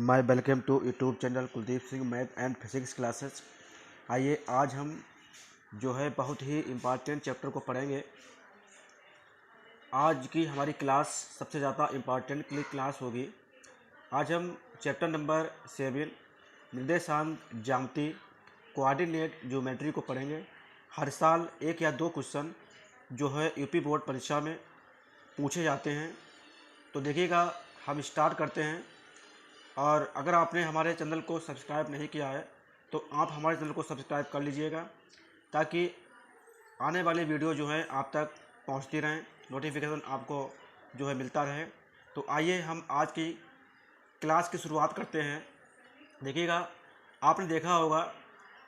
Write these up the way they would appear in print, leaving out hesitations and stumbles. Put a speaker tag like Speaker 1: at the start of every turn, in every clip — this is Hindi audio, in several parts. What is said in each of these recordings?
Speaker 1: My welcome to YouTube channel Kuldeep Singh math and physics classes. आइए आज हम जो है बहुत ही इम्पॉर्टेंट चैप्टर को पढ़ेंगे। आज की हमारी क्लास सबसे ज़्यादा इम्पॉर्टेंट क्लास होगी। आज हम चैप्टर नंबर 7 निर्देशांक ज्यामिति कोऑर्डिनेट ज्योमेट्री को पढ़ेंगे। हर साल एक या दो क्वेश्चन जो है यूपी बोर्ड परीक्षा में पूछे जाते हैं। तो देखिएगा, हम स्टार्ट करते हैं। और अगर आपने हमारे चैनल को सब्सक्राइब नहीं किया है तो आप हमारे चैनल को सब्सक्राइब कर लीजिएगा, ताकि आने वाली वीडियो जो है आप तक पहुंचती रहें, नोटिफिकेशन आपको जो है मिलता रहे। तो आइए हम आज की क्लास की शुरुआत करते हैं। देखिएगा, आपने देखा होगा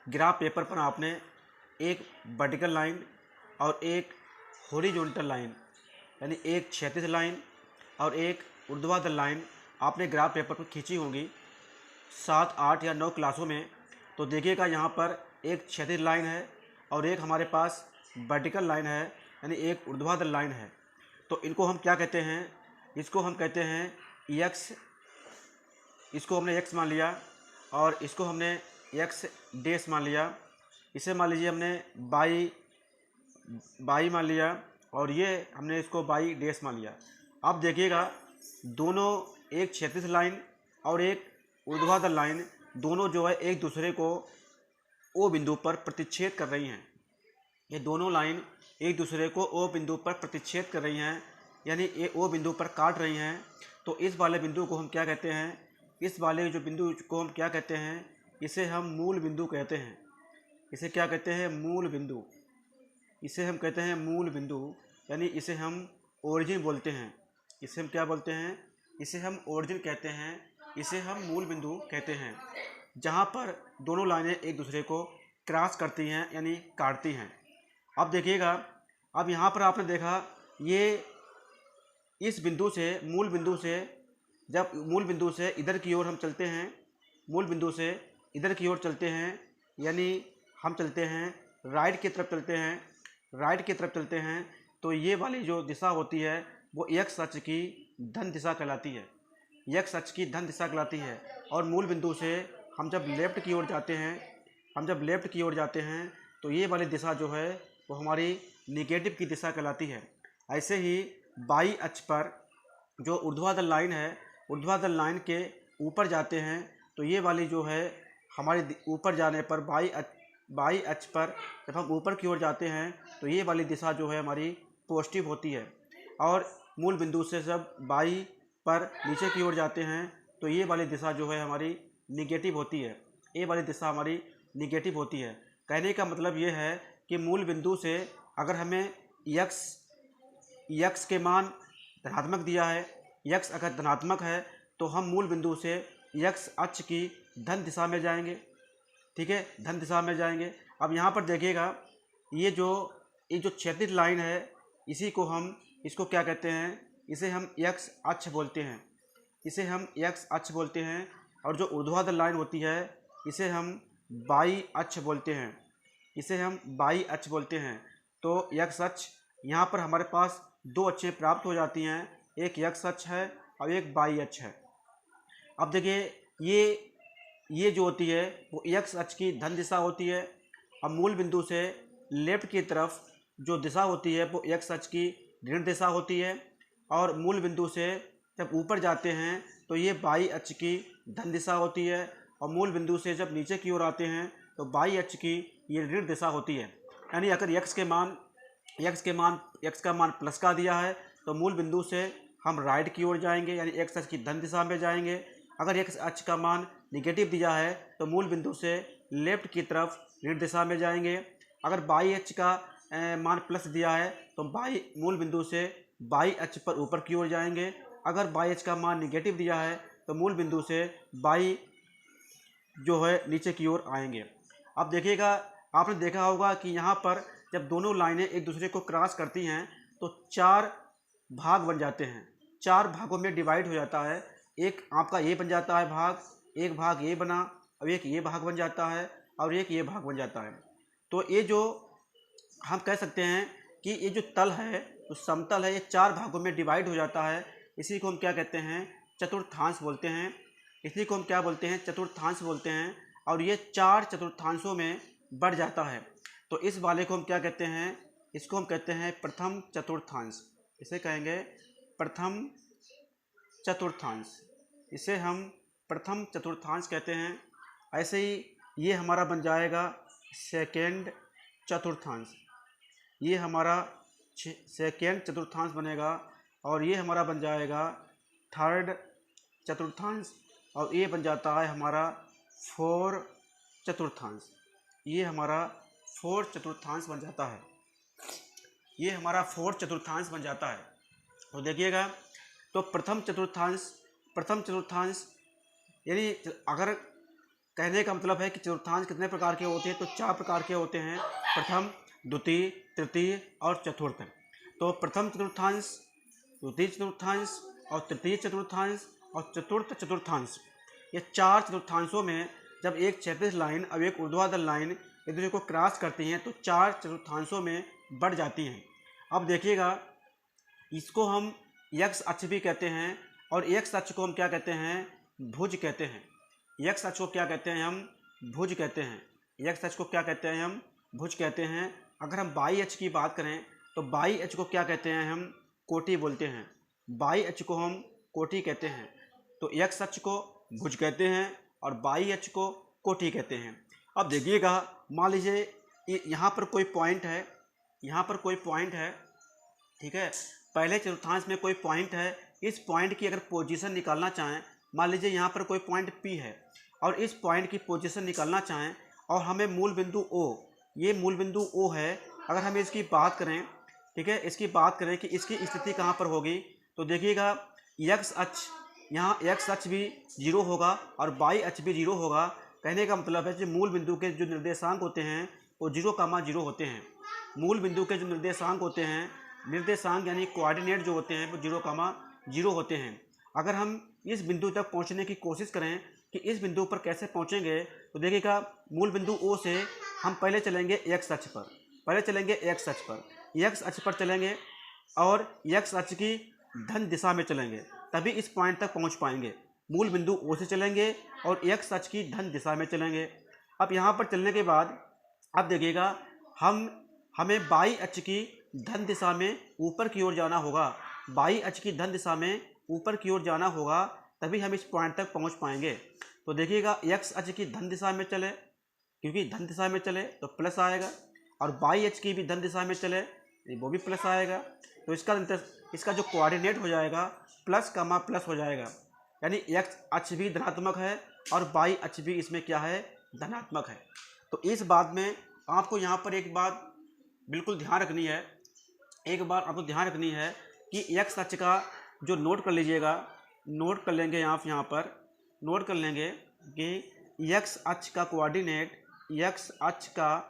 Speaker 1: ग्राफ पेपर पर आपने एक वर्टिकल लाइन और एक हॉरिजॉन्टल लाइन, यानी एक क्षैतिज लाइन और एक ऊर्ध्वाधर लाइन आपने ग्राफ पेपर पर खींची होंगी 7, 8 या 9 क्लासों में। तो देखिएगा, यहाँ पर एक क्षैतिज लाइन है और एक हमारे पास वर्टिकल लाइन है, यानी एक ऊर्ध्वाधर लाइन है। तो इनको हम क्या कहते हैं? इसको हम कहते हैं एक्स। इसको हमने एक्स मान लिया और इसको हमने एक्स डैश मान लिया। इसे मान लीजिए हमने बाई मान लिया और ये हमने इसको बाई डैश मान लिया। अब देखिएगा, दोनों एक क्षैतिज लाइन और एक ऊर्ध्वाधर लाइन दोनों जो है एक दूसरे को ओ बिंदु पर प्रतिच्छेद कर रही हैं। ये दोनों लाइन एक दूसरे को ओ बिंदु पर प्रतिच्छेद कर रही हैं, यानी ये ओ बिंदु पर काट रही हैं। तो इस वाले बिंदु को हम क्या कहते हैं? इस वाले जो बिंदु को हम क्या कहते हैं? इसे हम मूल बिंदु कहते हैं। इसे क्या कहते हैं? मूल बिंदु। इसे हम कहते हैं मूल बिंदु, यानी इसे हम ओरिजिन बोलते हैं। इसे हम क्या बोलते हैं? इसे हम ओरिजिन कहते हैं। इसे हम मूल बिंदु कहते हैं, जहाँ पर दोनों लाइनें एक दूसरे को क्रॉस करती हैं, यानी काटती हैं। अब देखिएगा, अब यहाँ पर आपने देखा, ये इस बिंदु से मूल बिंदु से, जब मूल बिंदु से इधर की ओर हम चलते हैं, मूल बिंदु से इधर की ओर चलते हैं, यानी हम चलते हैं राइट की तरफ चलते हैं, राइट की तरफ चलते हैं, तो ये वाली जो दिशा होती है वो एक्स अक्ष की धन दिशा कहलाती है। एक्स अक्ष की धन दिशा कहलाती है। और मूल बिंदु से हम जब लेफ्ट की ओर जाते हैं, तो ये वाली दिशा जो है वो हमारी निगेटिव की दिशा कहलाती है। ऐसे ही बाई अक्ष पर जो ऊर्ध्वाधर लाइन है, ऊर्ध्वाधर लाइन के ऊपर जाते हैं, तो ये वाली जो है हमारी ऊपर जाने पर बाई अक्ष पर जब हम ऊपर की ओर जाते हैं तो ये वाली दिशा जो है हमारी पॉजिटिव होती है। और मूल बिंदु से जब बाई पर नीचे की ओर जाते हैं तो ये वाली दिशा जो है हमारी निगेटिव होती है। ये वाली दिशा हमारी निगेटिव होती है। कहने का मतलब ये है कि मूल बिंदु से अगर हमें यक्स के मान धनात्मक दिया है, यक्स अगर धनात्मक है तो हम मूल बिंदु से यक्स अक्ष की धन दिशा में जाएंगे। ठीक है, धन दिशा में जाएंगे। अब यहाँ पर देखिएगा, ये जो क्षैतिज लाइन है, इसको क्या कहते हैं? इसे हम एक्स अक्ष बोलते हैं। इसे हम एक्स अक्ष बोलते हैं। और जो ऊर्ध्वाधर लाइन होती है इसे हम बाई अक्ष बोलते हैं। इसे हम बाई अक्ष बोलते हैं। तो एक्स अक्ष, यहाँ पर हमारे पास दो अक्षें प्राप्त हो जाती हैं, एक एक्स अक्ष है और एक बाई अक्ष है। अब देखिए, ये जो होती है वो एक्स अक्ष की धन दिशा होती है। अब मूल बिंदु से लेफ्ट की तरफ जो दिशा होती है वो एक्स अक्ष की ऋण दिशा होती है। और मूल बिंदु से जब ऊपर जाते हैं तो ये बाई अक्ष की धन दिशा होती है। और मूल बिंदु से जब नीचे की ओर आते हैं तो बाई अक्ष की ये ऋण दिशा होती है। यानी अगर एक्स का मान प्लस का दिया है तो मूल बिंदु से हम राइट की ओर जाएंगे, यानी एक्स अक्ष की धन दिशा में जाएंगे। अगर एक्स अक्ष का मान निगेटिव दिया है तो मूल बिंदु से लेफ्ट की तरफ ऋण दिशा में जाएंगे। अगर बाई अक्ष का मान प्लस दिया है तो मूल बिंदु से बाई अक्ष पर ऊपर की ओर जाएंगे। अगर बाई अक्ष का मान निगेटिव दिया है तो मूल बिंदु से बाई जो है नीचे की ओर आएंगे। अब देखिएगा, आपने देखा होगा कि यहाँ पर जब दोनों लाइनें एक दूसरे को क्रॉस करती हैं तो 4 भाग बन जाते हैं, 4 भागों में डिवाइड हो जाता है। एक आपका ये बन जाता है भाग, एक भाग ये बना, अब एक ये भाग बन जाता है और एक ये भाग बन जाता है। तो ये जो हम कह सकते हैं कि ये जो तल है, तो समतल है, ये 4 भागों में डिवाइड हो जाता है। इसी को हम क्या कहते हैं? चतुर्थांश बोलते हैं। इसी को हम क्या बोलते हैं, चतुर्थांश बोलते हैं। और ये 4 चतुर्थांशों में बढ़ जाता है। तो इस वाले को हम क्या कहते हैं, इसको हम कहते हैं प्रथम चतुर्थांश। इसे कहेंगे प्रथम चतुर्थांश, इसे हम प्रथम चतुर्थांश कहते हैं। ऐसे ही ये हमारा बन जाएगा सेकेंड चतुर्थांश, ये हमारा सेकेंड चतुर्थांश बनेगा। और ये हमारा बन जाएगा थर्ड चतुर्थांश, और ये बन जाता है हमारा फोर चतुर्थांश। ये हमारा फोर चतुर्थांश बन जाता है, ये हमारा फोर चतुर्थांश बन जाता है। तो देखिएगा, तो प्रथम चतुर्थांश यानी अगर कहने का मतलब है कि चतुर्थांश कितने प्रकार के होते हैं, तो 4 प्रकार के होते हैं, प्रथम, द्वितीय, तृतीय और चतुर्थ। तो प्रथम चतुर्थांश, द्वितीय चतुर्थांश और तृतीय चतुर्थांश और चतुर्थ चतुर्थांश, ये 4 चतुर्थांशों में जब एक क्षैतिज लाइन और एक ऊर्ध्वाधर लाइन एक दूसरे को क्रॉस करती हैं तो 4 चतुर्थांशों में बढ़ जाती हैं। अब देखिएगा, इसको हम यक्ष अक्ष भी कहते हैं, और यक्ष अक्ष को हम क्या कहते हैं, भुज कहते हैं। यक्ष अक्ष को क्या कहते हैं, हम भुज कहते हैं। यक्ष अक्ष को क्या कहते हैं, हम भुज कहते हैं। अगर हम बाई अक्ष की बात करें तो बाई अक्ष को क्या कहते हैं, हम कोटि बोलते हैं। बाई अक्ष को हम कोटि कहते हैं। तो यक्ष अक्ष को भुज कहते हैं और बाई अक्ष को कोटि कहते हैं। अब देखिएगा, मान लीजिए यहाँ पर कोई पॉइंट है, यहाँ पर कोई पॉइंट है, ठीक है, पहले चतुर्थांश में कोई पॉइंट है। इस पॉइंट की अगर पोजीशन निकालना चाहें, मान लीजिए यहाँ पर कोई पॉइंट P है और इस पॉइंट की पोजीशन निकालना चाहें और हमें मूल बिंदु O, ये मूल बिंदु O है, अगर हम इसकी बात करें, ठीक है, इसकी बात करें कि इसकी स्थिति कहाँ पर होगी, तो देखिएगा यक्ष अक्ष, यहाँ यक्ष अक्ष भी 0 होगा और बाई अक्ष भी 0 होगा। कहने का मतलब है कि मूल बिंदु के जो निर्देशांक होते हैं वो 0,0 होते हैं। मूल बिंदु के जो निर्देशांक होते हैं, निर्देशांक यानी कोऑर्डिनेट जो होते हैं वो 0,0 होते हैं। अगर हम इस बिंदु तक पहुंचने की कोशिश करें कि इस बिंदु पर कैसे पहुंचेंगे, तो देखिएगा मूल बिंदु O से हम पहले चलेंगे एक्स अक्ष पर, पहले चलेंगे एक्स अक्ष पर, एक्स अक्ष पर चलेंगे और एक्स अक्ष की धन दिशा में चलेंगे, तभी इस पॉइंट तक पहुंच पाएंगे। मूल बिंदु O से चलेंगे और एक्स अक्ष की धन दिशा में चलेंगे। अब यहाँ पर चलने के बाद अब देखिएगा, हमें बाई अक्ष की धन दिशा में ऊपर की ओर जाना होगा। बाई अक्ष की धन दिशा में ऊपर की ओर जाना होगा, तभी हम इस पॉइंट तक पहुंच पाएंगे। तो देखिएगा, एक्स अक्ष की धन दिशा में चले, क्योंकि धन दिशा में चले तो प्लस आएगा, और बाई अक्ष की भी धन दिशा में चले वो भी प्लस आएगा। तो इसका जो कोऑर्डिनेट हो जाएगा प्लस कमा प्लस हो जाएगा, यानी एक्स अक्ष भी धनात्मक है और बाई अक्ष भी इसमें क्या है, धनात्मक है। तो इस बात में आपको यहाँ पर एक बात बिल्कुल ध्यान रखनी है, एक बात आपको ध्यान रखनी है कि एक्स अक्ष का जो नोट कर लीजिएगा, नोट कर लेंगे यहाँ पर नोट कर लेंगे कि एक्स अक्ष का कोऑर्डिनेट, एक्स अक्ष का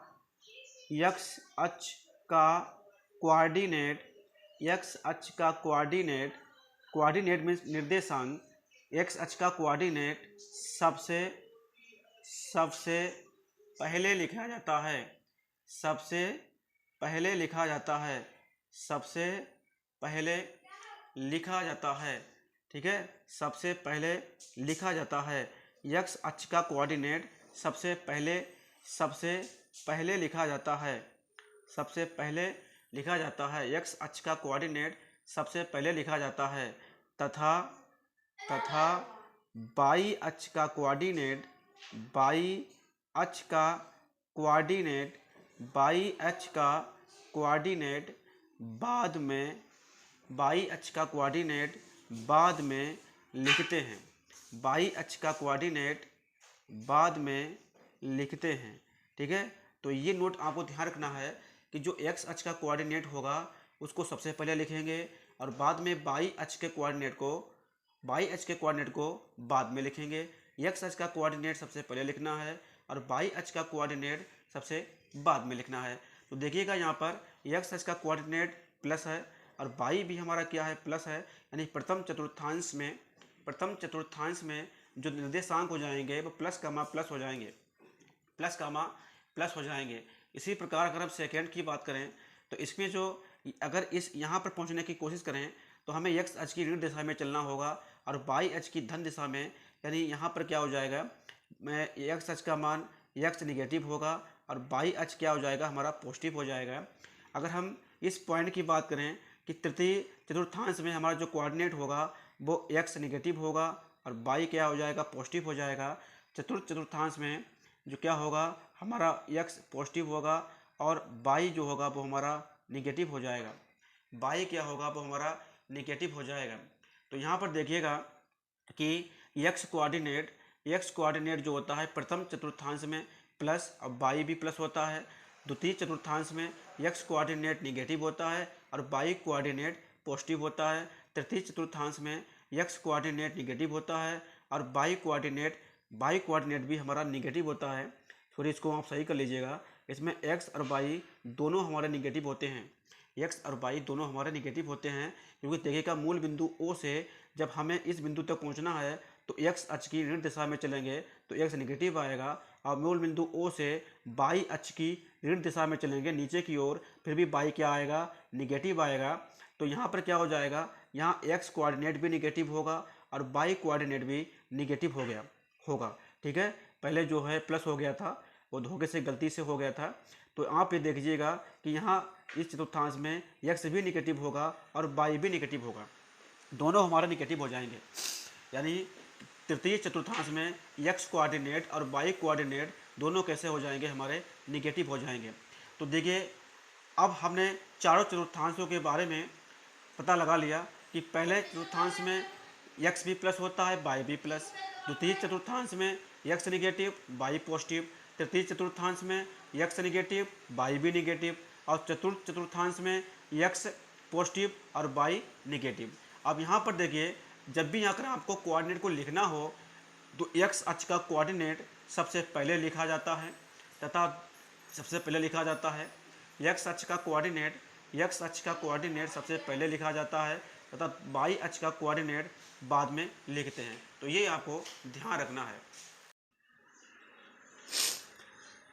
Speaker 1: कोऑर्डिनेट मीन्स निर्देशांक, एक्स अक्ष का कोऑर्डिनेट सबसे पहले लिखा जाता है, सबसे पहले लिखा जाता है, ठीक है, सबसे पहले लिखा जाता है। एक्स अक्ष का कोऑर्डिनेट सबसे पहले लिखा जाता है, सबसे पहले लिखा जाता है। एक्स अक्ष का कोऑर्डिनेट सबसे पहले लिखा जाता है तथा बाई अक्ष का कोऑर्डिनेट बाद में लिखते हैं, बाई अक्ष का कोऑर्डिनेट बाद में लिखते हैं, ठीक है। तो ये नोट आपको ध्यान रखना है कि जो एक्स अक्ष का कोऑर्डिनेट होगा उसको सबसे पहले लिखेंगे और बाद में बाई अक्ष के कोऑर्डिनेट को बाद में लिखेंगे। एक्स अक्ष का कोऑर्डिनेट सबसे पहले लिखना है और बाई अक्ष का कोऑर्डिनेट सबसे बाद में लिखना है। तो देखिएगा, यहाँ पर एक्स अक्ष का कोऑर्डिनेट प्लस है और बाई भी हमारा क्या है, प्लस है, यानी प्रथम चतुर्थांश में जो निर्देशांक हो जाएंगे वो प्लस कमा प्लस हो जाएंगे। इसी प्रकार अगर हम सेकेंड की बात करें तो इसमें जो अगर इस यहाँ पर पहुँचने की कोशिश करें तो हमें एक्स अक्ष की ऋण दिशा में चलना होगा और बाई अक्ष की धन दिशा में, यानी यहाँ पर क्या हो जाएगा, मैं एक्स अक्ष का मान एक्स निगेटिव होगा और बाई अक्ष क्या हो जाएगा हमारा पॉजिटिव हो जाएगा। अगर हम इस पॉइंट की बात करें कि तृतीय चतुर्थांश में हमारा जो कोऑर्डिनेट होगा वो एक्स निगेटिव होगा और बाई क्या हो जाएगा पॉजिटिव हो जाएगा। चतुर्थ चतुर्थांश में जो क्या होगा हमारा एक्स पॉजिटिव होगा और बाई जो होगा वो हमारा निगेटिव हो जाएगा। बाई क्या होगा वो हमारा निगेटिव हो जाएगा। तो यहाँ पर देखिएगा कि एक्स कोऑर्डिनेट जो होता है प्रथम चतुर्थांश में प्लस और बाई भी प्लस होता है। द्वितीय चतुर्थांश में एक्स कोऑर्डिनेट निगेटिव होता है और बाई कोऑर्डिनेट पॉजिटिव होता है। तृतीय चतुर्थांश में एक्स कोऑर्डिनेट निगेटिव होता है और बाई कोऑर्डिनेट भी हमारा निगेटिव होता है। सॉरी, इसको आप सही कर लीजिएगा। इसमें एक्स और बाई दोनों हमारे निगेटिव होते हैं। एक्स और बाई दोनों हमारे निगेटिव होते हैं क्योंकि देखिएगा मूल बिंदु ओ से जब हमें इस बिंदु तक पहुंचना है तो एक्स अक्ष की ऋण दिशा में चलेंगे तो एक्स निगेटिव आएगा और मूल बिंदु ओ से बाई अक्ष की ऋण दिशा में चलेंगे नीचे की ओर, फिर भी बाई क्या आएगा निगेटिव आएगा। तो यहाँ पर क्या हो जाएगा, यहाँ एक्स कोऑर्डिनेट भी निगेटिव होगा और बाई कोऑर्डिनेट भी निगेटिव होगा। ठीक है, पहले जो है प्लस हो गया था वो धोखे से गलती से हो गया था। तो आप ये देखिएगा कि यहाँ इस चतुर्थांश में एक्स भी निगेटिव होगा और बाई भी निगेटिव होगा, दोनों हमारे निगेटिव हो जाएंगे। यानी तृतीय चतुर्थांश में एक्स कोऑर्डिनेट और बाई कोऑर्डिनेट दोनों कैसे हो जाएंगे हमारे निगेटिव हो जाएंगे। तो देखिए अब हमने चारों चतुर्थांशों के बारे में पता लगा लिया कि पहले चतुर्थांश में एक्स भी प्लस होता है बाई भी प्लस, द्वितीय चतुर्थांश में एक्स निगेटिव बाई पॉजिटिव, तृतीय चतुर्थांश में एक्स निगेटिव बाई भी निगेटिव और चतुर्थ चतुर्थांश में एक्स पॉजिटिव और बाई निगेटिव। अब यहाँ पर देखिए जब भी यहाँ कर आपको कोऑर्डिनेट को लिखना हो तो एक्स अक्ष का कोऑर्डिनेट सबसे पहले लिखा जाता है एक्स अक्ष का कोऑर्डिनेट सबसे पहले लिखा जाता है तथा बाई अक्ष का कोऑर्डिनेट बाद में लिखते हैं। तो ये आपको ध्यान रखना है।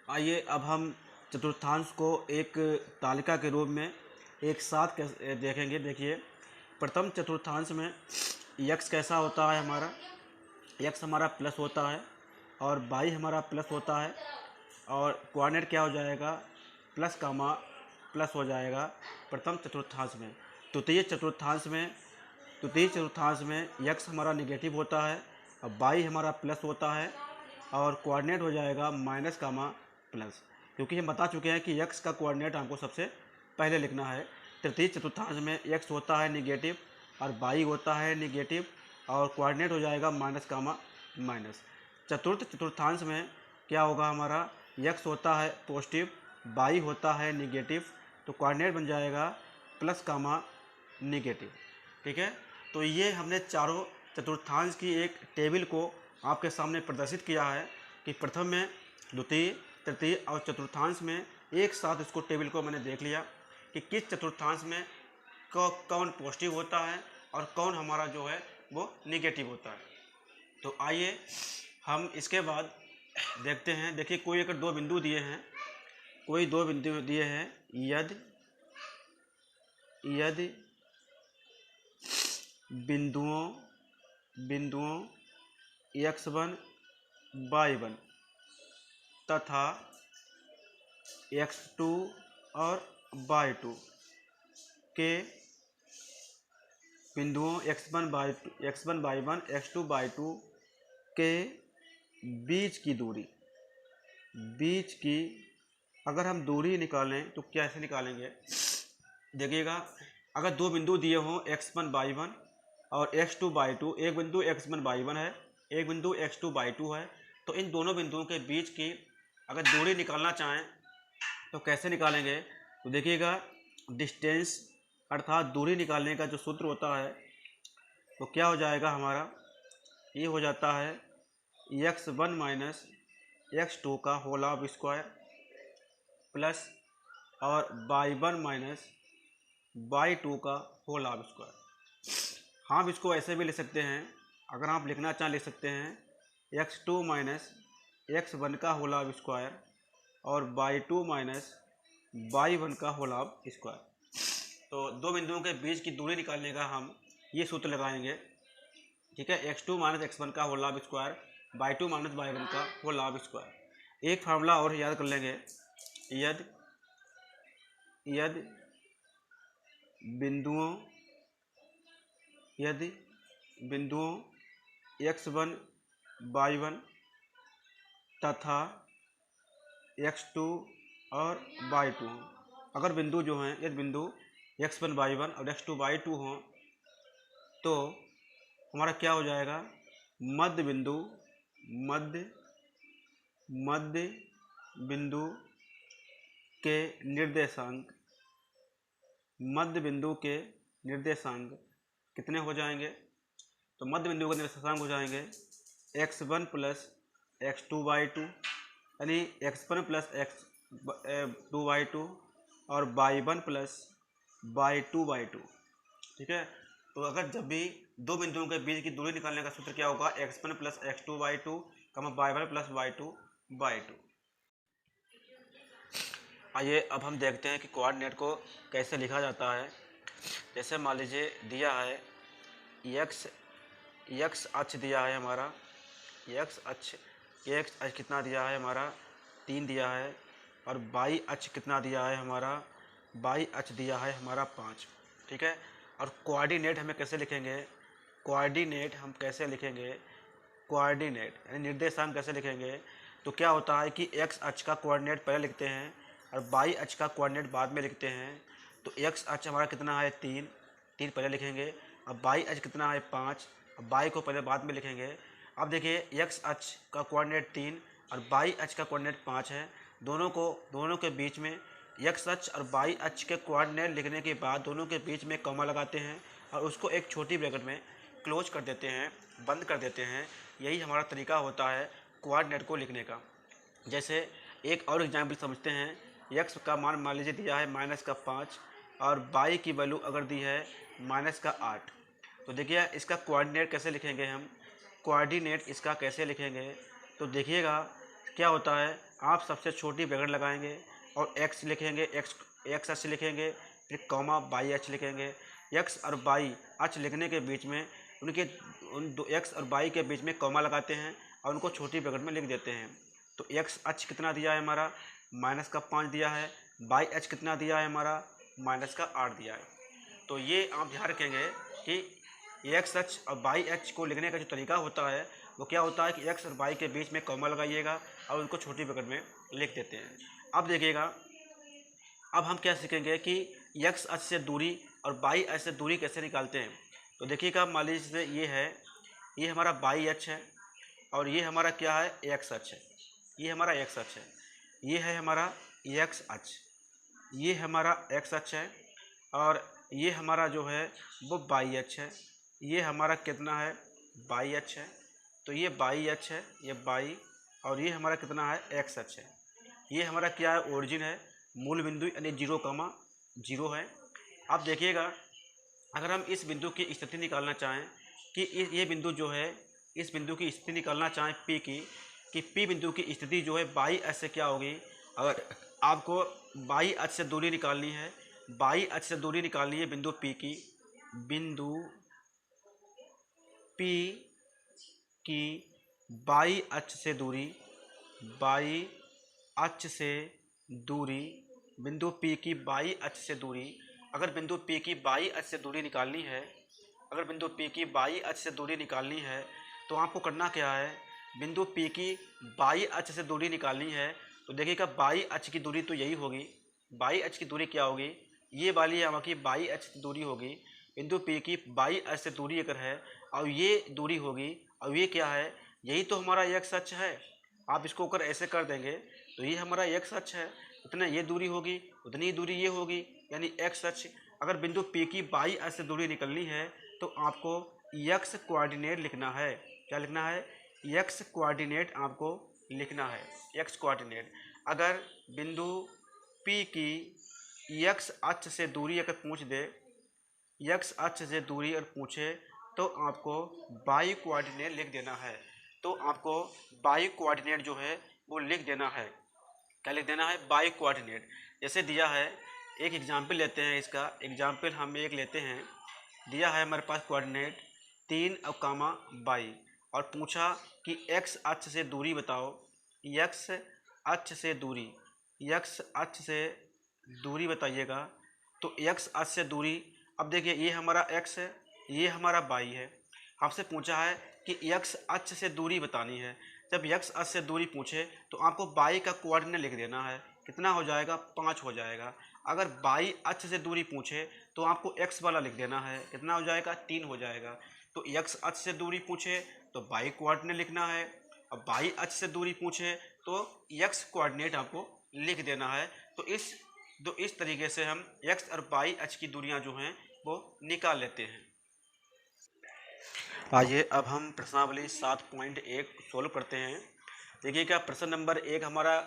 Speaker 1: आइए अब हम चतुर्थांश को एक तालिका के रूप में एक साथ देखेंगे। देखिए प्रथम चतुर्थांश में एक्स कैसा होता है, हमारा एक्स हमारा प्लस होता है और बाई हमारा प्लस होता है और कोऑर्डिनेट क्या हो जाएगा प्लस कामा प्लस हो जाएगा प्रथम चतुर्थांश में। द्वितीय चतुर्थांश में एक्स हमारा निगेटिव होता है और बाई हमारा प्लस होता है और कोऑर्डिनेट हो जाएगा माइनस कामा प्लस, क्योंकि हम बता चुके हैं कि एक्स का कोऑर्डिनेट हमको सबसे पहले लिखना है। तृतीय चतुर्थांश में एक्स होता है निगेटिव और बाई होता है निगेटिव और कोऑर्डिनेट हो जाएगा माइनस कामा माइनस। चतुर्थ चतुर्थांश में क्या होगा, हमारा एक्स होता है पॉजिटिव बाई होता है निगेटिव, तो कोऑर्डिनेट बन जाएगा प्लस कामा निगेटिव। ठीक है, तो ये हमने चारों चतुर्थांश की एक टेबल को आपके सामने प्रदर्शित किया है कि प्रथम में द्वितीय तृतीय और चतुर्थांश में एक साथ इसको टेबल को मैंने देख लिया कि किस चतुर्थांश में कौन पॉजिटिव होता है और कौन हमारा जो है वो निगेटिव होता है। तो आइए हम इसके बाद देखते हैं। देखिए कोई अगर दो बिंदु दिए हैं यदि बिंदुओं x1 y1 तथा x2 और y2 के बिंदुओं x1 y1 x2 y2 के बीच की अगर हम दूरी निकालें तो कैसे निकालेंगे। देखिएगा अगर दो बिंदु दिए हों x1 y1 और x2 y2, एक बिंदु x1 y1 है एक बिंदु x2 y2 है, तो इन दोनों बिंदुओं के बीच की अगर दूरी निकालना चाहें तो कैसे निकालेंगे। तो देखिएगा डिस्टेंस अर्थात दूरी निकालने का जो सूत्र होता है तो क्या हो जाएगा, हमारा ये हो जाता है x1 माइनस x2 का होल ऑफ स्क्वायर प्लस और y1 माइनस y2 का होल ऑफ स्क्वायर। हम इसको ऐसे भी लिख सकते हैं, अगर आप लिखना चाहें लिख सकते हैं x2 माइनस x1 का होल ऑफ स्क्वायर और y2 माइनस y1 का होल ऑफ स्क्वायर। तो दो बिंदुओं के बीच की दूरी निकालने का हम ये सूत्र लगाएंगे ठीक है, x2 माइनस x1 का होल लाभ स्क्वायर बाई 2 माइनस बाई 1 का होल लाभ स्क्वायर। एक फार्मूला और याद कर लेंगे, यदि बिंदुओं x1 y1 तथा x2 और y2 हों, अगर बिंदु जो हैं यदि बिंदु x1 y1 और x2 y2 हों तो हमारा क्या हो जाएगा, मध्य बिंदु के निर्देशांक कितने हो जाएंगे, तो मध्य बिंदु के निर्देशांक हो जाएंगे x1 प्लस x2y2 यानी x1 प्लस x2y2 और y1 प्लस y2y2। ठीक है, तो अगर जब भी दो बिंदुओं के बीच की दूरी निकालने का सूत्र क्या होगा, x1 plus x2y2 y1 plus y2y2। आइए अब हम देखते हैं कि कोऑर्डिनेट को कैसे लिखा जाता है। जैसे मान लीजिए दिया है x अक्ष दिया है हमारा, x अक्ष कितना दिया है हमारा 3 दिया है, और y अक्ष कितना दिया है हमारा, y अक्ष दिया है हमारा 5। ठीक है, और कोऑर्डिनेट हमें कैसे लिखेंगे, कोऑर्डिनेट यानी निर्देशांक कैसे लिखेंगे, तो क्या होता है कि x अक्ष का कोऑर्डिनेट पहले लिखते हैं और y अक्ष का कोऑर्डिनेट बाद में लिखते हैं। तो x अक्ष हमारा कितना है 3 पहले लिखेंगे, अब y अक्ष कितना है 5, अब y को पहले बाद में लिखेंगे। अब देखिए x अक्ष का कोऑर्डिनेट 3 और y अक्ष का कोऑर्डिनेट 5 है, दोनों के बीच में x अक्ष और y अक्ष के कोऑर्डिनेट लिखने के बाद दोनों के बीच में कॉमा लगाते हैं और उसको एक छोटी ब्रैकेट में क्लोज कर देते हैं, बंद कर देते हैं। यही हमारा तरीका होता है कोऑर्डिनेट को लिखने का। जैसे एक और एग्जाम्पल समझते हैं, x का मान मान लीजिए दिया है -5 और y की वैल्यू अगर दी है -8। तो देखिए इसका कोऑर्डिनेट कैसे लिखेंगे हम, कोऑर्डिनेट इसका कैसे लिखेंगे, तो देखिएगा क्या होता है, आप सबसे छोटी ब्रैकेट लगाएंगे और x लिखेंगे, x अक्ष लिखेंगे, फिर कॉमा y अक्ष लिखेंगे। x और y अक्ष लिखने के बीच में उन दो x और y के बीच में कॉमा लगाते हैं और उनको छोटी ब्रैकेट में लिख देते हैं। तो x अक्ष कितना दिया है हमारा -5 दिया है, y अक्ष कितना दिया है हमारा -8 दिया है। तो ये आप ध्यान रखेंगे कि x अक्ष और y अक्ष को लिखने का जो तरीका होता है वो क्या होता है कि x और y के बीच में कॉमा लगाइएगा और उनको छोटी ब्रैकेट में लिख देते हैं। अब देखिएगा, अब हम क्या सीखेंगे कि x अक्ष से दूरी और y अक्ष से दूरी कैसे निकालते हैं। तो देखिएगा मान लीजिए ये हमारा y अक्ष है और ये हमारा क्या है x अक्ष है, ये हमारा x अक्ष है, ये है हमारा x अक्ष, ये हमारा x अक्ष है और ये हमारा जो है वो y अक्ष है, ये हमारा कितना है y अक्ष है। तो ये y अक्ष है, ये y, और ये हमारा कितना है x अक्ष है। ये हमारा क्या है ओरिजिन है, मूल बिंदु यानी 0, है। अब देखिएगा अगर हम इस बिंदु की स्थिति निकालना चाहें कि ये बिंदु जो है इस बिंदु की स्थिति निकालना चाहें P की, कि P बिंदु की स्थिति जो है y अक्ष से क्या होगी, अगर आपको y अक्ष से दूरी निकालनी है, y अक्ष से दूरी निकालनी है बिंदु P की, बिंदु P की y अक्ष से दूरी, y अक्ष से दूरी, बिंदु P की y अक्ष से दूरी, अगर बिंदु P की y अक्ष से दूरी निकालनी है, अगर बिंदु P की y अक्ष से दूरी निकालनी है तो आपको करना क्या है, बिंदु P की y अक्ष से दूरी निकालनी है। तो देखिएगा y अक्ष की दूरी तो यही होगी, y अक्ष की दूरी क्या होगी, ये वाली आपकी y अक्ष की दूरी होगी। बिंदु P की y अक्ष से दूरी अगर है और ये दूरी होगी और ये क्या है, यही तो हमारा x अक्ष है। आप इसको अगर ऐसे कर देंगे तो ये हमारा x अक्ष है, उतना ये दूरी होगी उतनी ही दूरी ये होगी यानी x अक्ष। अगर बिंदु P की y अक्ष से दूरी निकलनी है तो आपको x कोऑर्डिनेट लिखना है। क्या लिखना है, x कोऑर्डिनेट आपको लिखना है, x कोऑर्डिनेट। अगर बिंदु P की x अक्ष से दूरी अगर पूछ दे, x अक्ष से दूरी अगर पूछे तो आपको y कोऑर्डिनेट लिख देना है। तो आपको y कोऑर्डिनेट जो है वो लिख देना है। क्या लिख देना है, y कोऑर्डिनेट। जैसे दिया है, एक एग्जाम्पल लेते हैं, इसका एग्जाम्पल हम एक लेते हैं। दिया है हमारे पास कोऑर्डिनेट 3 और कामा 22 और पूछा कि x अक्ष से दूरी बताओ। x अक्ष से दूरी बताइएगा। तो x अक्ष से दूरी, अब देखिए ये हमारा x है, ये हमारा y है। आपसे पूछा है कि x अक्ष से दूरी बतानी है। जब x अक्ष से दूरी पूछे तो आपको y का कोऑर्डिनेट लिख देना है। कितना हो जाएगा? 5 हो जाएगा। अगर y अक्ष से दूरी पूछे तो आपको x वाला लिख देना है। कितना हो जाएगा? 3 हो जाएगा। तो x अक्ष से दूरी पूछे तो y कोऑर्डिनेट लिखना है, और y अक्ष से दूरी पूछे तो x कोऑर्डिनेट आपको लिख देना है। तो इस तरीके से हम x और y अक्ष की दूरियां जो हैं वो निकाल लेते हैं। आइए अब हम प्रश्नावली 7.1 सोल्व करते हैं। देखिएगा प्रश्न नंबर 1 हमारा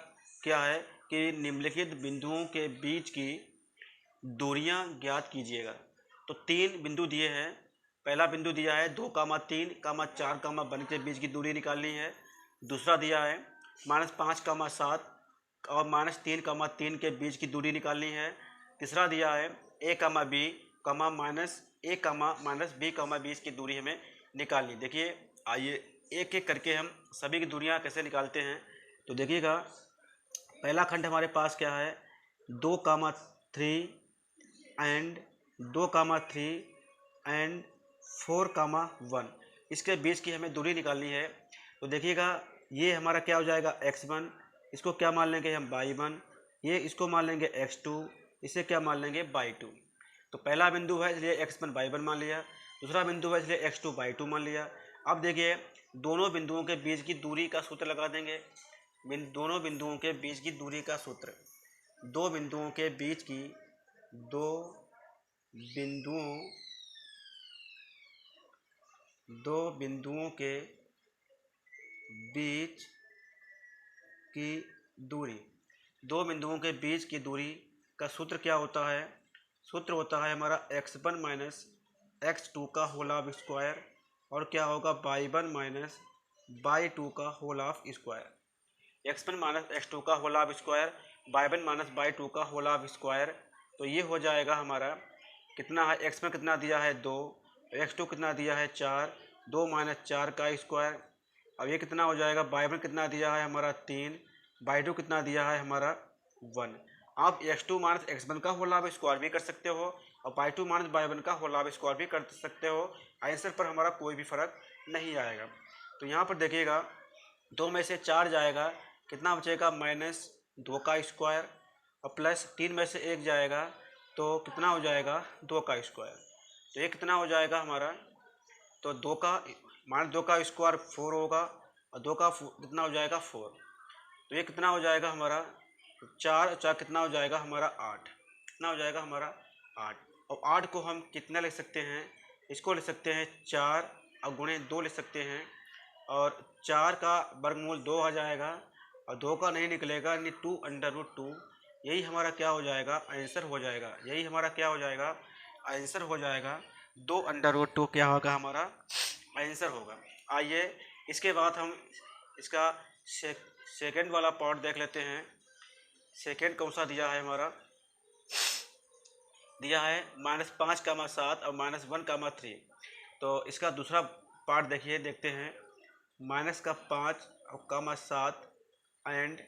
Speaker 1: क्या है कि निम्नलिखित बिंदुओं के बीच की दूरियां ज्ञात कीजिएगा। तो 3 बिंदु दिए हैं। पहला बिंदु दिया है 2, 3, 4, 1 के बीच की दूरी निकालनी है। दूसरा दिया है -5, 7 और -3, 3 के बीच की दूरी निकालनी है। तीसरा दिया है a, b, -a, -b, b की दूरी हमें निकालनी। देखिए आइए एक एक करके हम सभी की दूरियां कैसे निकालते हैं। तो देखिएगा पहला खंड हमारे पास क्या है, 2, 3 एंड 2, 3 एंड 4, 1 इसके बीच की हमें दूरी निकालनी है। तो देखिएगा ये हमारा क्या हो जाएगा x1, इसको क्या मान लेंगे हम y1, ये इसको मान लेंगे x2, इसे क्या मान लेंगे y2। तो पहला बिंदु है इसलिए x1 y1 मान लिया, दूसरा बिंदु है इसलिए x2 y2 मान लिया। अब देखिए दोनों बिंदुओं के बीच की दूरी का सूत्र लगा देंगे। दोनों बिंदुओं के बीच की दूरी का सूत्र, दो बिंदुओं के बीच की दूरी का सूत्र क्या होता है? सूत्र होता है हमारा x1 माइनस x2 का होल ऑफ स्क्वायर, और क्या होगा y1 माइनस y2 का whole of square. x1 minus x2 का whole of square, y1 minus y2 का होल ऑफ स्क्वायर। तो ये हो जाएगा हमारा कितना है, x1 कितना दिया है 2, x2 कितना दिया है 4, 2 माइनस 4 का स्क्वायर। अब ये कितना हो जाएगा, y1 कितना दिया है हमारा 3, y2 कितना दिया है हमारा 1। आप x2 माइनस x1 का होल ऑफ स्क्वायर भी कर सकते हो और y2 माइनस y1 का होल ऑफ स्क्वायर भी कर सकते हो। आंसर पर हमारा कोई भी फर्क नहीं आएगा। तो यहाँ पर देखिएगा 2 में से 4 जाएगा, कितना बचेगा -2 का स्क्वायर, और प्लस 3 में से 1 जाएगा तो कितना हो जाएगा 2 का स्क्वायर। तो ये कितना हो जाएगा हमारा, तो 2 का -2 का स्क्वायर 4 होगा, और 2 का कितना हो जाएगा 4। तो ये कितना हो जाएगा हमारा 4 कितना हो जाएगा हमारा 8, कितना हो जाएगा हमारा 8। और 8 को हम कितना लिख सकते हैं, इसको लिख सकते हैं 4 और गुणे 2 लिख सकते हैं, और 4 का वर्गमूल 2 आ जाएगा, और 2 का नहीं निकलेगा यानी 2/√2। यही हमारा क्या हो जाएगा, आंसर हो जाएगा। यही हमारा क्या हो जाएगा, आंसर हो जाएगा। 2/√2 क्या होगा हमारा आंसर होगा। आइए इसके बाद हम इसका सेकेंड वाला पार्ट देख लेते हैं। सेकेंड कौन सा दिया है हमारा, दिया है -5, 7 और -1, 3। तो इसका दूसरा पार्ट देखते हैं। -5 और 7 एंड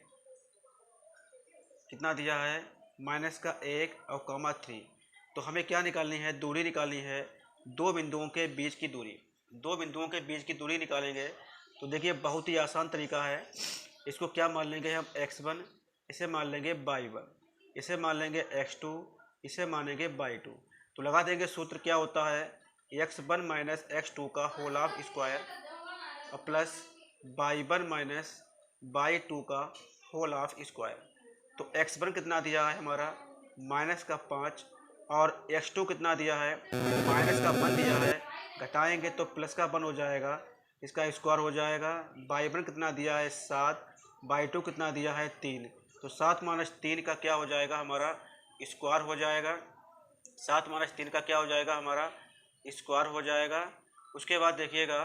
Speaker 1: कितना दिया है -1 और 3। तो हमें क्या निकालनी है, दूरी निकालनी है, दो बिंदुओं के बीच की दूरी। दो बिंदुओं के बीच की दूरी निकालेंगे तो देखिए बहुत ही आसान तरीका है। इसको क्या मान लेंगे हम x1, इसे मान लेंगे y1, इसे मान लेंगे x2, इसे मानेंगे y2। तो लगा देंगे सूत्र क्या होता है, x1 माइनस x2 का होल ऑफ स्क्वायर और प्लस y1 माइनस y2 का होल ऑफ स्क्वायर। तो x1 कितना दिया है हमारा -5 और x2 कितना दिया है -1 दिया है, घटाएंगे तो +1 हो जाएगा, इसका स्क्वायर हो जाएगा। y1 कितना दिया है 7, y2 कितना दिया है 3। तो 7 - 3 का क्या हो जाएगा हमारा स्क्वायर हो जाएगा। 7 - 3 का क्या हो जाएगा हमारा स्क्वायर हो जाएगा। उसके बाद देखिएगा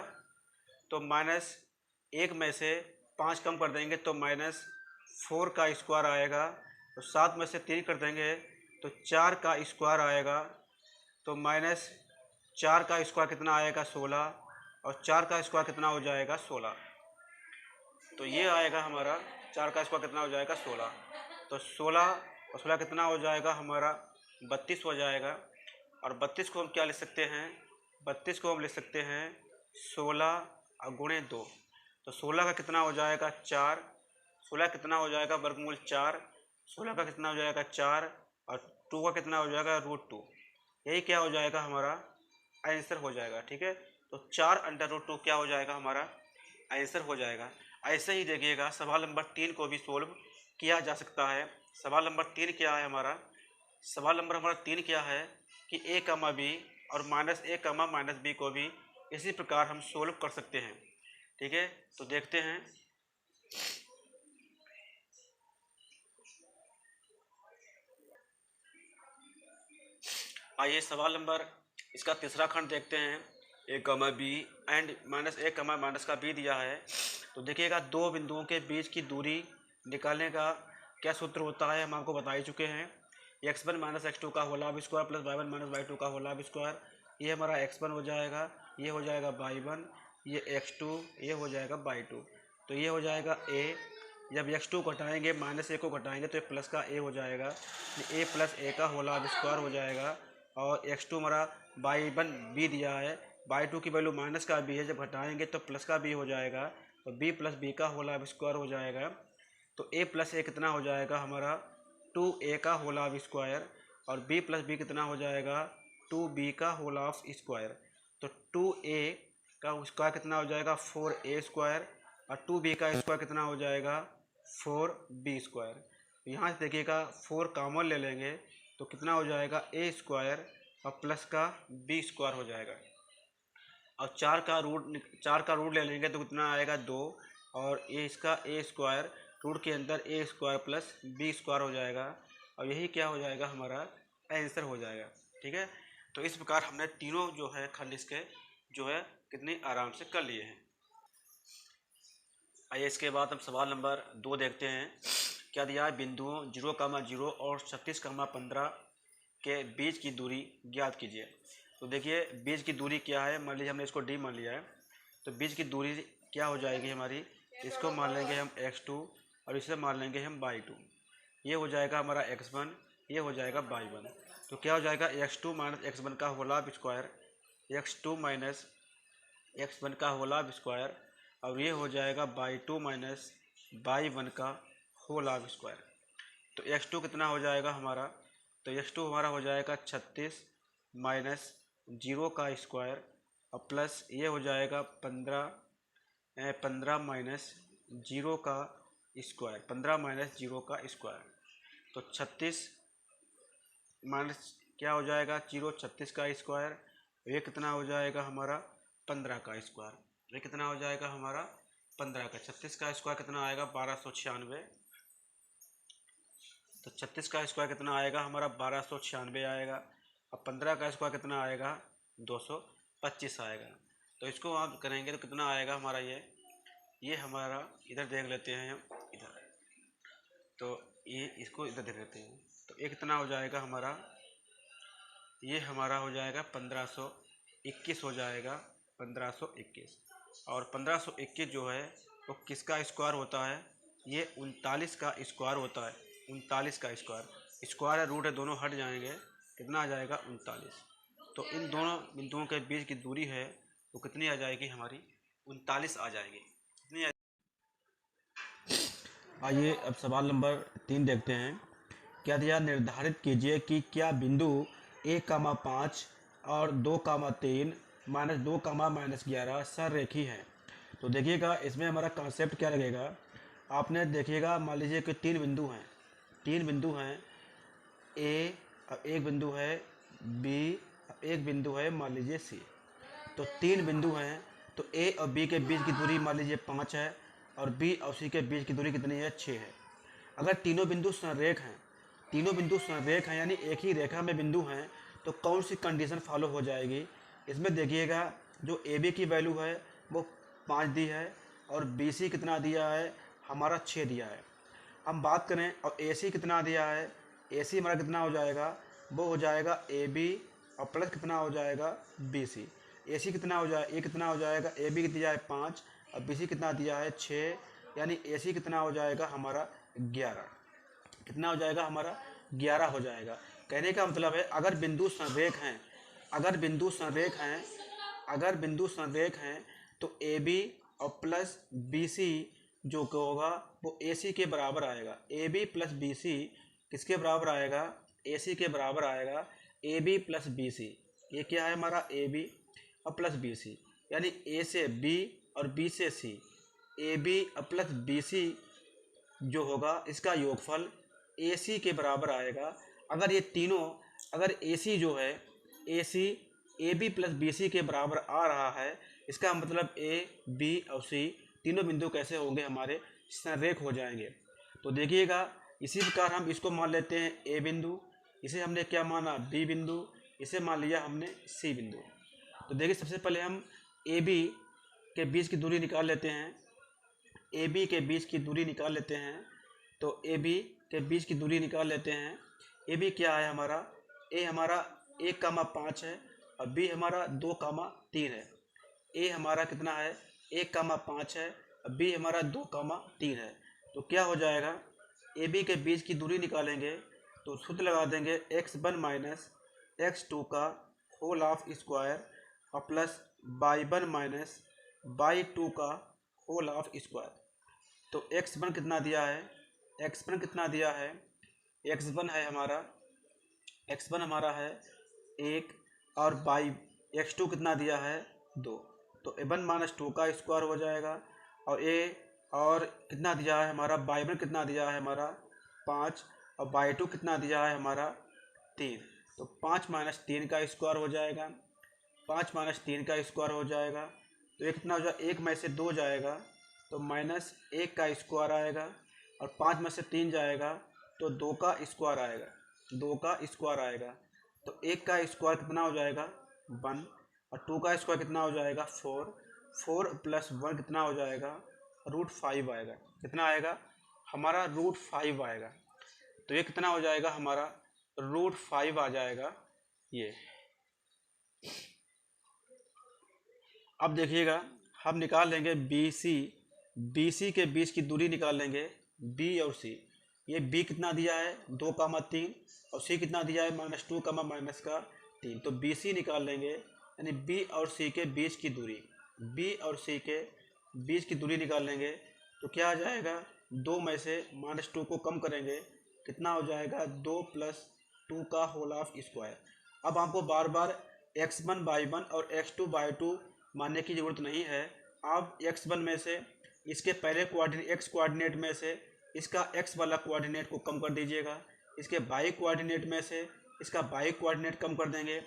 Speaker 1: तो -1 में से 5 कम कर देंगे तो -4 का स्क्वायर आएगा। तो 7 में से 3 कर देंगे तो 4 का स्क्वायर आएगा। तो 4 का स्क्वायर कितना आएगा 16, और 4 का स्क्वायर कितना हो जाएगा 16। तो ये आएगा हमारा 4 का स्क्वायर कितना हो जाएगा 16। तो 16 और 16 कितना हो जाएगा हमारा 32 हो जाएगा। और 32 को हम क्या लिख सकते हैं, 32 को हम लिख सकते हैं 16 और गुणे 2। तो 16 का कितना हो जाएगा 4, 16 कितना हो जाएगा वर्गमूल 4, 16 का कितना हो जाएगा 4, और 2 का कितना हो जाएगा √2। यही क्या हो जाएगा हमारा आंसर हो जाएगा। ठीक है, तो 4 अंडर रूट 2 क्या हो जाएगा हमारा आंसर हो जाएगा। ऐसे ही देखिएगा सवाल नंबर 3 को भी सोल्व किया जा सकता है। सवाल नंबर 3 क्या है हमारा, सवाल नंबर हमारा 3 क्या है कि a, b और -a, -b को भी इसी प्रकार हम सोल्व कर सकते हैं। ठीक है, तो देखते हैं। आइए सवाल नंबर इसका तीसरा खंड देखते हैं। a, b and -a, -b दिया है। तो देखिएगा दो बिंदुओं के बीच की दूरी निकालने का क्या सूत्र होता है हम आपको बता ही चुके हैं। x1 - x2 का whole square plus y1 - y2 का होल स्क्वायर। ये हमारा x1 हो जाएगा, ये हो जाएगा y1, ये x2, ये हो जाएगा y2। तो ये हो जाएगा a। जब x2 घटाएंगे -a को घटाएंगे तो ये प्लस का a हो जाएगा, a प्लस a का होल स्क्वायर हो जाएगा। और x2 हमारा y1 b दिया है, y2 की वैल्यू माइनस का b है, जब घटाएंगे तो प्लस का b हो जाएगा। तो b प्लस b का होल स्क्वायर हो जाएगा। तो a प्लस a कितना हो जाएगा हमारा 2a का होल स्क्वायर, और b प्लस b कितना हो जाएगा 2b का होल स्क्वायर। तो 2a का स्क्वायर कितना हो जाएगा 4a स्क्वायर, और 2b का स्क्वायर कितना हो जाएगा 4b स्क्वायर। यहाँ से देखिएगा 4 कॉमन ले लेंगे तो कितना हो जाएगा a स्क्वायर और प्लस का b स्क्वायर हो जाएगा। और 4 का रूट ले लेंगे तो कितना आएगा 2, और ये इसका a स्क्वायर रूट के अंदर a square plus b square हो जाएगा। और यही क्या हो जाएगा हमारा आंसर हो जाएगा। ठीक है, तो इस प्रकार हमने तीनों जो है खंड इसके जो है कितनी आराम से कर लिए हैं। आइए इसके बाद हम सवाल नंबर 2 देखते हैं। क्या दिया है, बिंदुओं 0,0 और 36,15 के बीच की दूरी ज्ञात कीजिए। तो देखिए बीच की दूरी क्या है, मान लीजिए हमने इसको d मान लिया है। तो बीच की दूरी क्या हो जाएगी हमारी, इसको मान लेंगे हम x2 और इसे मान लेंगे हम y2। ये हो जाएगा हमारा x1, ये हो जाएगा y1। तो क्या हो जाएगा x2 - x1 का होल स्क्वायर, x2 - x1 का होल स्क्वायर, और ये हो जाएगा y2 - y1 का होल स्क्वायर। तो x2 कितना हो जाएगा हमारा, तो x2 हमारा हो जाएगा 36 माइनस 0 का स्क्वायर, और प्लस ये हो जाएगा 15 माइनस 0 का स्क्वायर, 15 माइनस 0 का स्क्वायर। तो 36 माइनस क्या हो जाएगा 0, 36 का स्क्वायर। ये कितना हो जाएगा हमारा 15 का स्क्वायर। ये कितना हो जाएगा हमारा 15 का, 36 का स्क्वायर कितना आएगा 1296। तो 36 का स्क्वायर कितना आएगा हमारा 1296 आएगा, और 15 का स्क्वायर कितना आएगा 225 आएगा। तो इसको आप करेंगे तो कितना आएगा हमारा ये हमारा इधर देख लेते हैं हम इधर। तो ये इसको इधर देख लेते हैं। तो ये कितना हो जाएगा हमारा, ये हमारा हो जाएगा 1521 हो जाएगा, 1521। और 1521 जो है वो किसका स्क्वायर होता है, ये 39 का स्क्वायर होता है। 39 का स्क्वायर, स्क्वायर रूट है दोनों हट जाएंगे, कितना आ जाएगा 39। तो इन दोनों बिंदुओं के बीच की दूरी है वो कितनी आ जाएगी हमारी 39 आ जाएगी। कितनी आइए अब सवाल नंबर 3 देखते हैं। क्या दिया, निर्धारित कीजिए कि क्या बिंदु 1,5 और 2,3 -2, -11 सररेखी है। तो देखिएगा इसमें हमारा कॉन्सेप्ट क्या लगेगा, आपने देखिएगा मान लीजिए कि तीन बिंदु हैं ए, अब एक बिंदु है बी, अब एक बिंदु है मान लीजिए सी। तो तीन बिंदु हैं, तो ए और बी के बीच की दूरी मान लीजिए 5 है, और बी और सी के बीच की दूरी कितनी है 6 है। अगर तीनों बिंदु संरेख हैं यानी एक ही रेखा में बिंदु हैं, तो कौन सी कंडीशन फॉलो हो जाएगी। इसमें देखिएगा जो ए बी की वैल्यू है वो 5 दी है, और बी सी कितना दिया है हमारा 6 दिया है। हम बात करें और ए सी कितना दिया है, ए सी हमारा कितना हो जाएगा, वो हो जाएगा ए बी
Speaker 2: और प्लस कितना हो जाएगा BC। AC कितना हो जाए, ए कितना हो जाएगा, AB दिया है 5 और BC कितना दिया है 6, यानी AC कितना हो जाएगा हमारा 11। कितना हो जाएगा हमारा 11 हो जाएगा। कहने का मतलब है अगर बिंदु संरेख हैं, अगर बिंदु संरेख हैं, अगर बिंदु संरेख हैं तो AB और प्लस BC जो होगा वो AC के बराबर आएगा। AB प्लस BC किसके बराबर आएगा, AC के बराबर आएगा। AB प्लस BC, ये क्या है हमारा AB और प्लस BC, यानी A से B और B से C, AB और प्लस BC जो होगा इसका योगफल AC के बराबर आएगा। अगर ये तीनों, अगर AC जो है AC AB प्लस BC के बराबर आ रहा है, इसका मतलब A, B और C तीनों बिंदु कैसे होंगे, हमारे संरेख हो जाएंगे। तो देखिएगा इसी प्रकार हम इसको मान लेते हैं A बिंदु, इसे हमने क्या माना B बिंदु, इसे मान लिया हमने C बिंदु। तो देखिए सबसे पहले हम AB के बीच की दूरी निकाल लेते हैं, AB के बीच की दूरी निकाल लेते हैं। तो AB के बीच की दूरी निकाल लेते हैं। AB क्या है हमारा, A हमारा 1,5 है और B हमारा 2,3 है। A हमारा कितना है 1,5 है और B हमारा 2,3 है। तो क्या हो जाएगा, AB के बीच की दूरी निकालेंगे तो सूत्र लगा देंगे x1 माइनस x2 का होल ऑफ स्क्वायर और प्लस y1 माइनस y2 का होल ऑफ स्क्वायर। तो x1 कितना दिया है, x1 कितना दिया है, x1 है हमारा, x1 हमारा है 1 और x2 कितना दिया है 2। तो a1 माइनस 2 का स्क्वायर हो जाएगा और a और कितना दिया है हमारा y1 कितना दिया है हमारा 5 और y2 कितना दिया है हमारा 3। तो 5 माइनस 3 का स्क्वायर हो जाएगा, 5 माइनस 3 का स्क्वायर हो जाएगा। तो ये कितना हो जाएगा, 1 में से 2 जाएगा तो माइनस 1 का स्क्वायर आएगा और 5 में से 3 जाएगा तो 2 का स्क्वायर आएगा, 2 का स्क्वायर आएगा। तो 1 का स्क्वायर कितना हो जाएगा 1 और 2 का स्क्वायर कितना हो जाएगा 4, 4 प्लस 1 कितना हो जाएगा √5 आएगा। कितना आएगा हमारा √5 आएगा। तो ये कितना हो जाएगा हमारा √5 आ जाएगा ये। अब देखिएगा हम निकाल लेंगे BC के बीच की दूरी निकाल लेंगे B और C। ये B कितना दिया है 2,3 और C कितना दिया है -2, -3। तो BC निकाल लेंगे, यानी B और C के बीच की दूरी, B और C के बीच की दूरी निकाल लेंगे तो क्या आ जाएगा, 2 में से -2 को कम करेंगे कितना हो जाएगा 2 + 2 का होल ऑफ स्क्वायर। अब आपको बार बार x1 y1 और x2 y2 मानने की ज़रूरत नहीं है। आप x1 में से इसके पहले x कोऑर्डिनेट में से इसका x वाला कोऑर्डिनेट को कम कर दीजिएगा, इसके y कोऑर्डिनेट में से इसका y कोऑर्डिनेट कम कर देंगे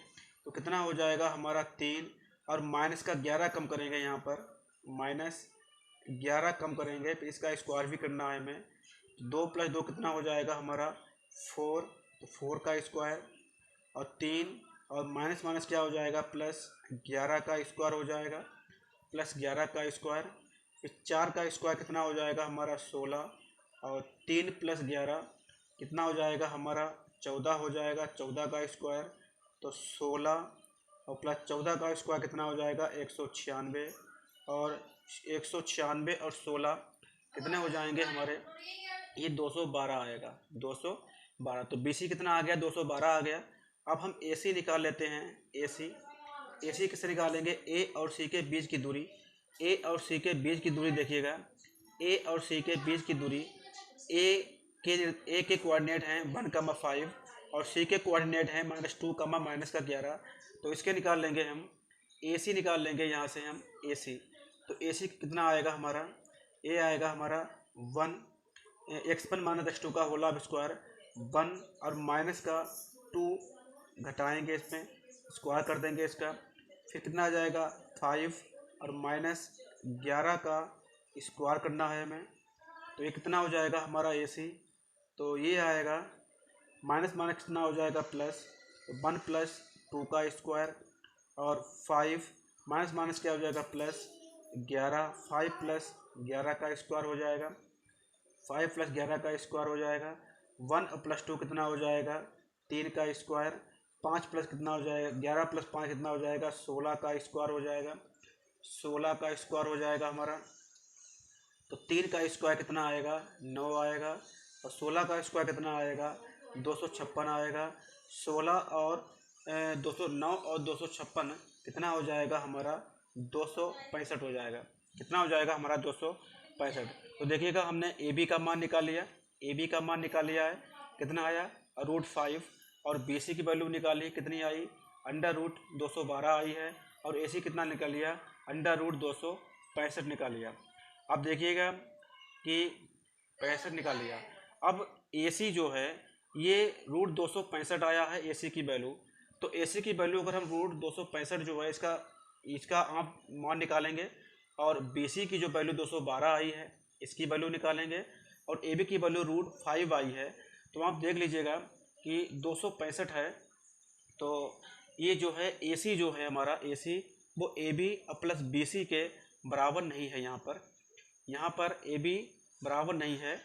Speaker 2: तो कितना हो जाएगा हमारा 3 और माइनस का 11 कम करेंगे, यहाँ पर -11 कम करेंगे तो इसका स्क्वायर भी करना है हमें। 2 + 2 कितना हो जाएगा हमारा 4, तो 4 का स्क्वायर और 3 और माइनस माइनस क्या हो जाएगा +11 का स्क्वायर हो जाएगा, +11 का स्क्वायर। फिर 4 का स्क्वायर कितना हो जाएगा हमारा 16 और 3 + 11 कितना हो जाएगा हमारा 14 हो जाएगा, 14 का स्क्वायर। तो 16 और +14 का स्क्वायर कितना हो जाएगा 196 और 196 और 16 कितने हो जाएंगे हमारे, ये 212 आएगा, 212। तो BC कितना आ गया 212 आ गया। अब हम AC निकाल लेते हैं। AC किससे निकालेंगे, A और C के बीच की दूरी, A और C के बीच की दूरी देखिएगा, A और C के बीच की दूरी, A के कोऑर्डिनेट हैं 1,5 और C के कोऑर्डिनेट हैं -2, -11। तो इसके निकाल लेंगे हम, AC निकाल लेंगे यहाँ से हम AC। तो AC कितना आएगा हमारा, A आएगा हमारा 1, x1 - x2 का होल ऑफ स्क्वायर 1 और माइनस का 2 घटाएंगे, इसमें स्क्वायर कर देंगे इसका। फिर कितना आ जाएगा 5 और -11 का स्क्वायर करना है हमें। तो ये कितना हो जाएगा हमारा AC, तो ये आएगा माइनस माइनस कितना हो जाएगा प्लस, तो 1 + 2 का स्क्वायर और 5 माइनस माइनस क्या हो जाएगा +11, 5 + 11 का स्क्वायर हो जाएगा, 5 + 11 का स्क्वायर हो जाएगा। 1 + 2 कितना हो जाएगा 3 का स्क्वायर 5 प्लस कितना हो जाएगा, 11 प्लस 5 कितना हो जाएगा, 16 का स्क्वायर हो जाएगा, 16 का स्क्वायर हो जाएगा हमारा। तो 3 का स्क्वायर कितना आएगा, 9 आएगा, और 16 का स्क्वायर कितना आएगा, 256 आएगा। 16 और 209 और 256 कितना हो जाएगा हमारा, 265 हो जाएगा। कितना हो जाएगा हमारा, 265। तो देखिएगा हमने ए बी का मान निकाल लिया, ए बी का मान निकाल लिया है, कितना आया √5, और बी सी की वैल्यू निकाली, कितनी आई, √212 आई है, और ए सी कितना निकाल लिया, √265 निकाल लिया। अब देखिएगा कि 65 निकाल लिया। अब ए सी जो है ये √265 आया है ए सी की वैल्यू। तो ए सी की वैल्यू अगर हम √265 जो है इसका आप मान निकालेंगे, और बी सी की जो वैल्यू 212 आई है इसकी वैल्यू निकालेंगे, और ए बी की वैल्यू √5 आई है। तो आप देख लीजिएगा कि 265 है। तो ये जो है ए सी जो है हमारा, ए सी वो A B plus B C के बराबर नहीं है। यहाँ पर ए बी बराबर नहीं है।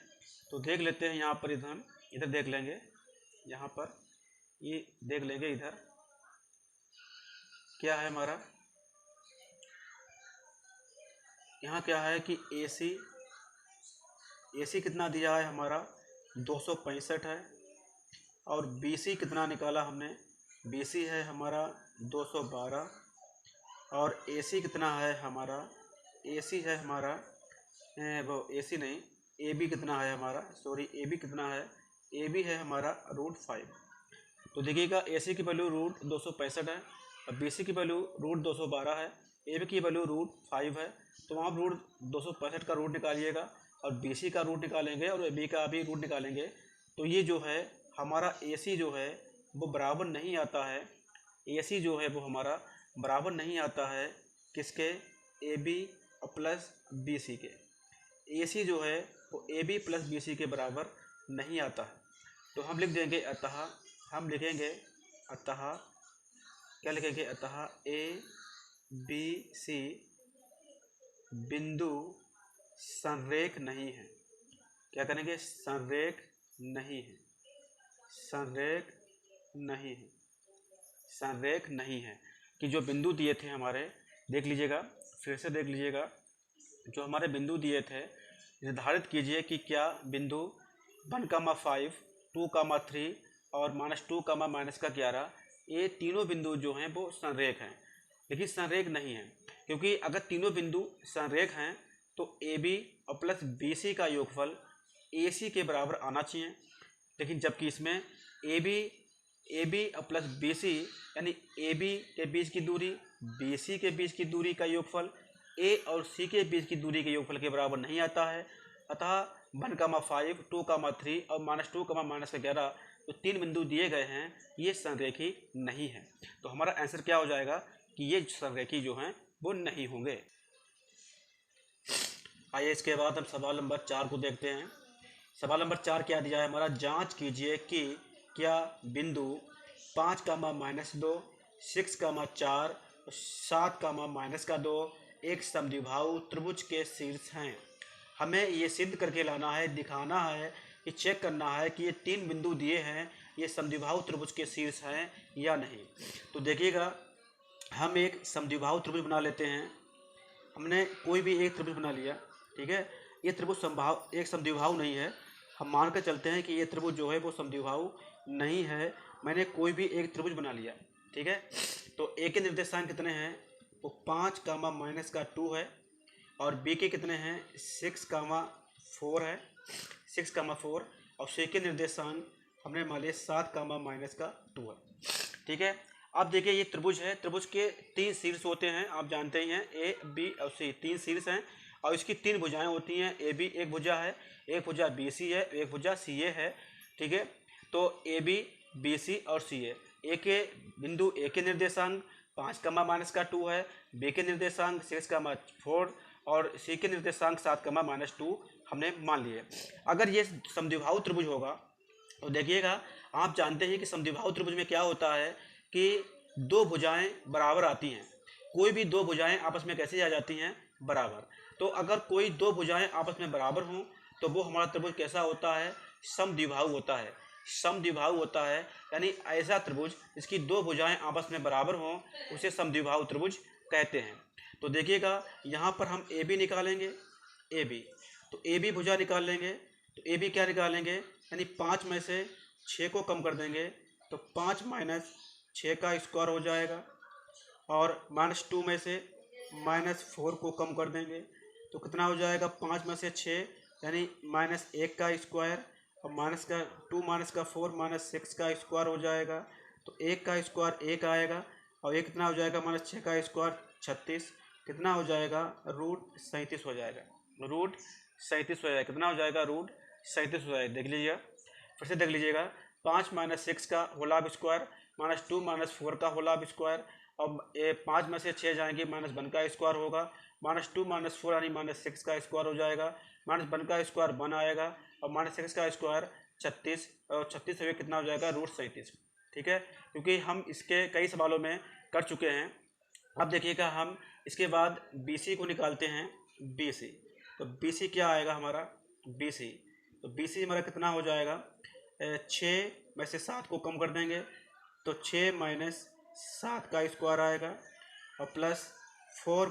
Speaker 2: तो देख लेते हैं यहाँ पर, इधर देख लेंगे, यहाँ पर ये देख लेंगे, इधर क्या है हमारा, यहाँ क्या है कि ए सी कितना दिया है हमारा, 265 है, और बी सी कितना निकाला हमने, बी सी है हमारा 212, और ए सी कितना है हमारा, ए सी है हमारा वो ए सी नहीं, ए बी कितना है हमारा, सॉरी ए बी कितना है, ए बी है हमारा √5। तो देखिएगा ए सी की वैल्यू √265 है, और बी सी की वैल्यू √212 है, ए बी की वैल्यू √5 है। तो आप √265 का रूट निकालिएगा, और बी सी का रूट निकालेंगे, और ए बी का भी रूट निकालेंगे। तो ये जो है हमारा ए सी जो है वो बराबर नहीं आता है, ए सी जो है वो हमारा बराबर नहीं आता है किसके, A B plus B C के। ए सी जो है वो A B plus B C के बराबर नहीं आता है। तो हम लिख देंगे अतः, हम लिखेंगे अतः, क्या लिखेंगे, अतः ए बी सी बिंदु संरेख नहीं है। क्या करेंगे, संरेख नहीं है, संरेख नहीं है, संरेख नहीं है। कि जो बिंदु दिए थे हमारे, देख लीजिएगा, फिर से देख लीजिएगा, जो हमारे बिंदु दिए थे निर्धारित कीजिए कि क्या बिंदु 1,5, 2,3 और -2, -11, ये तीनों बिंदु जो हैं वो संरेख हैं। लेकिन संरेख नहीं है, क्योंकि अगर तीनों बिंदु संरेख हैं तो A B plus B C का योगफल ए सी के बराबर आना चाहिए। लेकिन जबकि इसमें A B plus B C यानी ए बी के बीच की दूरी, बी सी के बीच की दूरी का योगफल ए और सी के बीच की दूरी के योगफल के बराबर नहीं आता है। अतः 1,5, 2,3 और -2, -11 जो तीन बिंदु दिए गए हैं ये संरेखी नहीं है। तो हमारा आंसर क्या हो जाएगा कि ये संरेखी जो हैं वो नहीं होंगे। आइए इसके बाद हम सवाल नंबर 4 को देखते हैं। सवाल नंबर 4 क्या दिया है हमारा, जांच कीजिए कि क्या बिंदु 5, -2, 6, 4, 7, -2 एक समद्विबाहु त्रिभुज के शीर्ष हैं। हमें ये सिद्ध करके लाना है, दिखाना है कि चेक करना है कि ये तीन बिंदु दिए हैं ये समद्विबाहु त्रिभुज के शीर्ष हैं या नहीं। तो देखिएगा, हम एक समद्विबाहु त्रिभुज बना लेते हैं। हमने कोई भी एक त्रिभुज बना लिया, ठीक है। ये त्रिभुज एक समद्विबाहु नहीं है। हम मान कर चलते हैं कि ये त्रिभुज जो है वो समद्विबाहु नहीं है। मैंने कोई भी एक त्रिभुज बना लिया, ठीक है। तो ए के निर्देशांक कितने हैं, वो 5, -2 है, और बी के कितने हैं 6, 4 है, 6, 4, और सी के निर्देशांक हमने मान लिया 7, -2 है, ठीक है। अब देखिए ये त्रिभुज है, त्रिभुज के 3 शीर्ष होते हैं, आप जानते ही हैं, ए बी और सी 3 शीर्ष हैं, और इसकी 3 भुजाएं होती हैं। ए बी एक भुजा है, एक भुजा बी सी है, एक भुजा सी ए है, ठीक है। तो ए बी, बी सी और सी ए, ए के बिंदु ए के निर्देशांक 5, -2 है, बी के निर्देशांक 6, 4 और सी के निर्देशांक 7, -2 हमने मान लिए। अगर ये समद्विबाहु त्रिभुज होगा तो देखिएगा, आप जानते हैं कि समद्विबाहु त्रिभुज में क्या होता है कि दो भुजाएं बराबर आती हैं। कोई भी दो भुजाएं आपस में कैसे आ जाती हैं, बराबर। तो अगर कोई दो भुजाएं आपस में बराबर हों तो वो हमारा त्रिभुज कैसा होता है, समद्विबाहु होता है। समद्विबाहु होता है, यानी ऐसा त्रिभुज जिसकी दो भुजाएं आपस में बराबर हों उसे समद्विबाहु त्रिभुज कहते हैं। तो देखिएगा यहाँ पर हम ए बी निकालेंगे, ए बी, तो ए बी भुजा निकाल लेंगे। तो ए बी क्या निकालेंगे, यानी 5 में से 6 को कम कर देंगे तो 5 माइनस 6 का स्क्वायर हो जाएगा, और -2 में से -4 को कम कर देंगे तो कितना हो जाएगा, 5 में से 6 यानी -1 का स्क्वायर, और -2 -4 -6 का स्क्वायर हो जाएगा। तो 1 का स्क्वायर 1 आएगा, और ये कितना हो जाएगा, -6 का स्क्वायर 36, कितना हो जाएगा, √37 हो जाएगा, √37 हो जाएगा। कितना हो जाएगा, √37 हो जाएगा। देख लीजिएगा, फिर से देख लीजिएगा, 5 - 6 का होल स्क्वायर, -2 -4 का होल स्क्वायर, और ये 5 में से 6 जाएंगे -1 का स्क्वायर होगा, -2 -4 यानी -6 का स्क्वायर हो जाएगा, -1 का स्क्वायर 1 आएगा, और -6 का स्क्वायर 36, और 36 से कितना हो जाएगा, √37। ठीक है, क्योंकि हम इसके कई सवालों में कर चुके हैं। अब देखिएगा हम इसके बाद BC को निकालते हैं, BC। तो BC क्या आएगा हमारा, BC, तो BC हमारा कितना हो जाएगा, 6 में से 7 को कम कर देंगे तो 6 माइनस 7 का स्क्वायर आएगा, और प्लस 4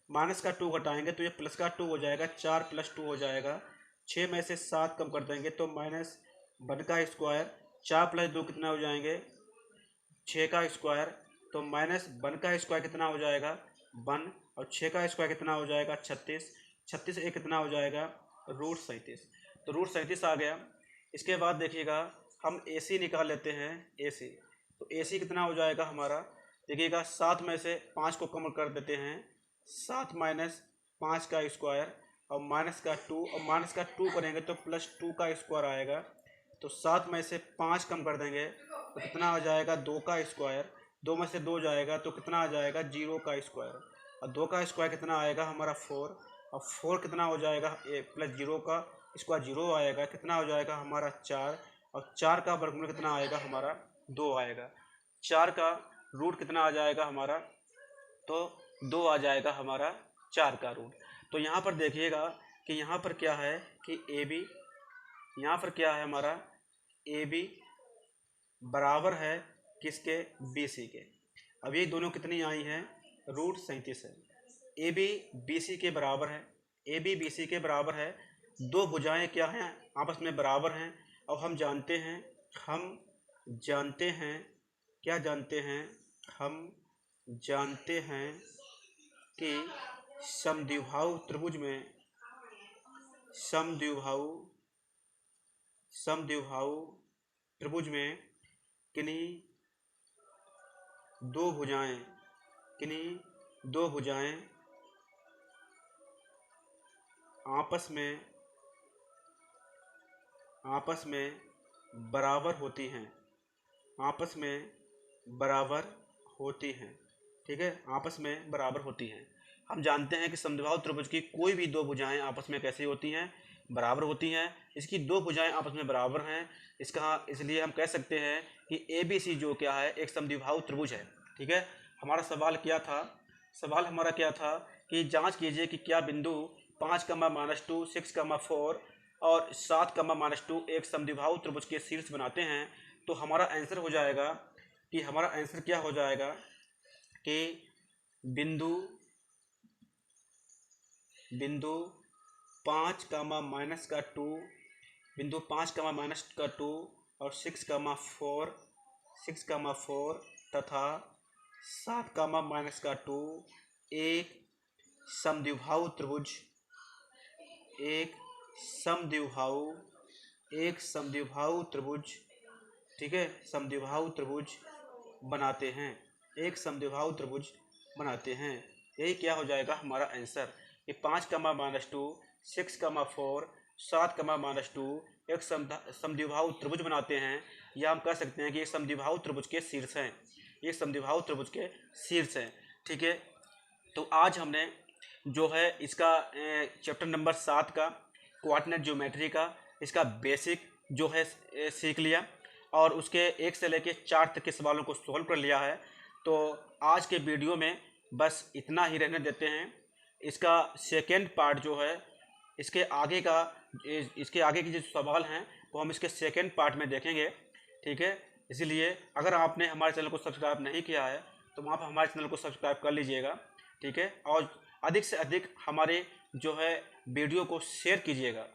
Speaker 2: माइनस का 2 घटाएंगे तो ये प्लस का 2 हो जाएगा, 4 + 2 हो जाएगा। 6 में से 7 कम कर देंगे तो -1 का स्क्वायर, 4 + 2 कितना हो जाएंगे, 6 का स्क्वायर, तो -1 का स्क्वायर कितना हो जाएगा, 1, और 6 का स्क्वायर कितना हो जाएगा, 36, 36 एक कितना हो जाएगा, √37। तो √37 आ गया। इसके बाद देखिएगा हम AC निकाल लेते हैं, AC। तो AC कितना हो जाएगा हमारा, देखिएगा 7 में से 5 को कम कर देते हैं, 7 - 5 का स्क्वायर, और माइनस का 2, और माइनस का 2 करेंगे तो +2 का स्क्वायर आएगा। तो 7 में से 5 कम कर देंगे तो कितना हो जाएगा, 2 का स्क्वायर, 2 में से 2 जाएगा तो कितना आ जाएगा, 0 का स्क्वायर, और 2 का स्क्वायर कितना आएगा हमारा 4, और 4 कितना हो जाएगा, प्लस 0 का स्क्वायर 0 आएगा, कितना हो जाएगा हमारा 4, और 4 का वर्गमूल कितना आएगा हमारा 2 आएगा। 4 का रूट कितना आ जाएगा हमारा, तो 2 आ जाएगा हमारा 4 का रूट। तो यहाँ पर देखिएगा कि यहाँ पर क्या है कि AB, यहाँ पर क्या है हमारा, AB बराबर है किसके, BC के। अब ये दोनों कितनी आई हैं, √37 है। AB BC के बराबर है, AB BC के बराबर है। दो भुजाएं क्या हैं, आपस में बराबर हैं, और हम जानते हैं क्या जानते हैं, हम जानते हैं कि समद्विबाहु त्रिभुज में किन्हीं दो भुजाएं आपस में बराबर होती हैं, ठीक है, आपस में बराबर होती हैं। हम जानते हैं कि समद्विबाहु त्रिभुज की कोई भी दो भुजाएं आपस में कैसी होती हैं, बराबर होती हैं। इसकी दो भुजाएं आपस में बराबर हैं, इसलिए हम कह सकते हैं कि ABC जो क्या है, एक समद्विबाहु त्रिभुज है। ठीक है, हमारा सवाल हमारा क्या था कि जांच कीजिए कि क्या बिंदु 5, -2, 6, 4 और 7, -2 एक समद्विबाहु त्रिभुज के शीर्ष बनाते हैं। तो हमारा आंसर क्या हो जाएगा कि बिंदु 5, -2 और 6, 4 तथा 7, -2 एक समद्विबाहु त्रिभुज, ठीक है, समद्विबाहु त्रिभुज बनाते हैं, यही क्या हो जाएगा हमारा आंसर, कि 5, -2, 6, 4, 7, -2 एक समद्विबाहु त्रिभुज बनाते हैं, या हम कह सकते हैं कि ये समद्विबाहु त्रिभुज के शीर्ष हैं। ठीक है, तो आज हमने जो है इसका चैप्टर नंबर 7 का कोऑर्डिनेट ज्योमेट्री का इसका बेसिक जो है सीख लिया, और उसके 1 से लेकर 4 तक के सवालों को सॉल्व कर लिया है। तो आज के वीडियो में बस इतना ही रहने देते हैं। इसका सेकेंड पार्ट जो है इसके आगे के जो सवाल हैं वो हम इसके सेकेंड पार्ट में देखेंगे, ठीक है। इसीलिए अगर आपने हमारे चैनल को सब्सक्राइब नहीं किया है तो आप हमारे चैनल को सब्सक्राइब कर लीजिएगा, ठीक है। और अधिक से अधिक हमारे जो है वीडियो को शेयर कीजिएगा।